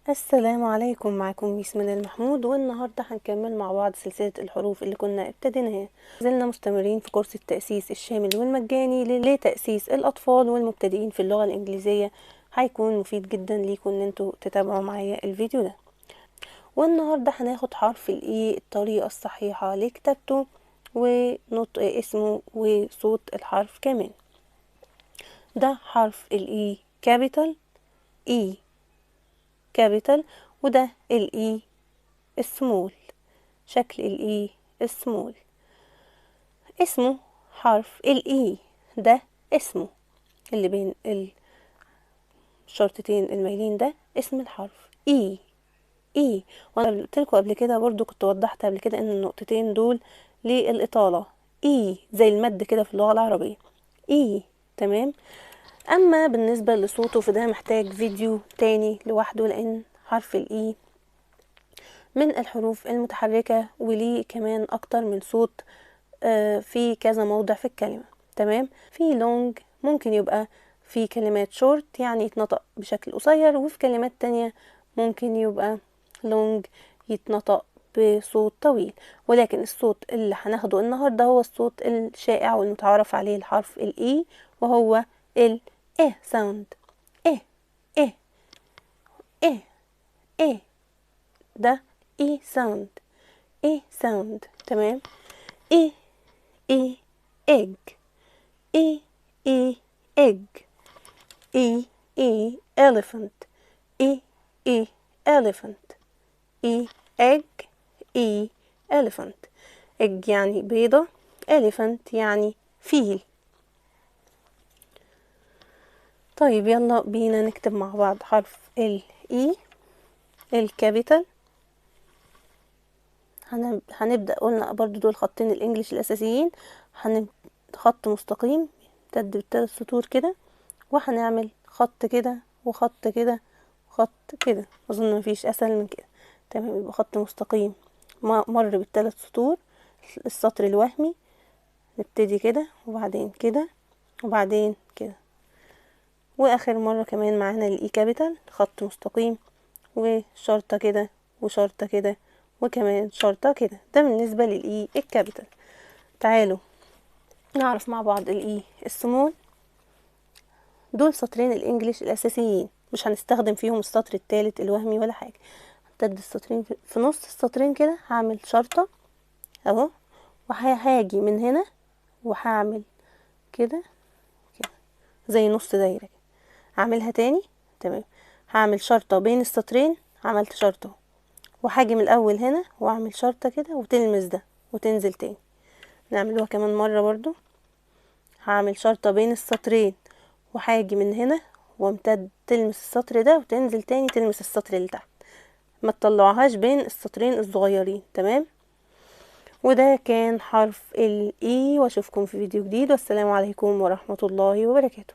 السلام عليكم. معكم ميس من المحمود، والنهاردة هنكمل مع بعض سلسلة الحروف اللي كنا ابتديناها. زلنا مستمرين في كورس التأسيس الشامل والمجاني لتأسيس الأطفال والمبتدئين في اللغة الإنجليزية. هيكون مفيد جدا ليكم ان انتوا تتابعوا معايا الفيديو ده. والنهاردة هناخد حرف الإي الطريقة الصحيحة لكتابته ونطق اسمه وصوت الحرف كمان. ده حرف الإي كابيتال إي كابيتال، وده الاي السمول، شكل الاي السمول. اسمه حرف الاي، ده اسمه اللي بين الشرطتين المايلين، ده اسم الحرف اي. وانا قلت لكم قبل كده، برضو كنت وضحت قبل كده ان النقطتين دول للإطالة، اي زي المد كده في اللغة العربية، اي. تمام. اما بالنسبة لصوته فده محتاج فيديو تاني لوحده، لان حرف الاي من الحروف المتحركة وليه كمان اكتر من صوت في كذا موضع في الكلمة. تمام. في لونج ممكن يبقى في كلمات شورت يعني يتنطق بشكل قصير، وفي كلمات تانية ممكن يبقى لونج يتنطق بصوت طويل. ولكن الصوت اللي هناخده النهاردة هو الصوت الشائع والمتعارف عليه الحرف الاي، وهو ال إيه ساوند. إيه إيه إيه إيه، ده إيه ساوند. إيه ساوند. تمام. إيه إيه إج. إيه إيه إج. إيه إيه elephant. إيه إيه elephant. إيه egg. إيه elephant. egg يعني بيضة، elephant يعني فيل. طيب يلا بينا نكتب مع بعض حرف ال E الكابيتال. هنبدأ، قلنا برضو دول خطين الانجليش الاساسيين. خط مستقيم يمتد بالثلاث سطور كده، وهنعمل خط كده وخط كده وخط كده. اظن مفيش اسهل من كده. تمام. يبقى خط مستقيم مر بالثلاث سطور، السطر الوهمي نبتدي كده وبعدين كده وبعدين كده، واخر مرة كمان معانا الاي كابيتال خط مستقيم وشرطة كده وشرطة كده وكمان شرطة كده. ده بالنسبة للاي الكابيتال. تعالوا نعرف مع بعض الاي السمول. دول سطرين الانجليش الاساسيين، مش هنستخدم فيهم السطر الثالث الوهمي ولا حاجة. همتد السطرين في نص السطرين كده، هعمل شرطة اهو، وهاجي من هنا وهعمل كده كده زي نص دايرة كده. هعملها تاني. تمام. هعمل شرطة بين السطرين، عملت شرطة، وهاجي من الاول هنا واعمل شرطة كده وتلمس ده وتنزل تاني. نعملوها كمان مرة برضو. هعمل شرطة بين السطرين وهاجي من هنا وامتد تلمس السطر ده وتنزل تاني تلمس السطر اللي تحت، ما تطلعوهاش بين السطرين الصغيرين. تمام. وده كان حرف الاي، واشوفكم في فيديو جديد، والسلام عليكم ورحمة الله وبركاته.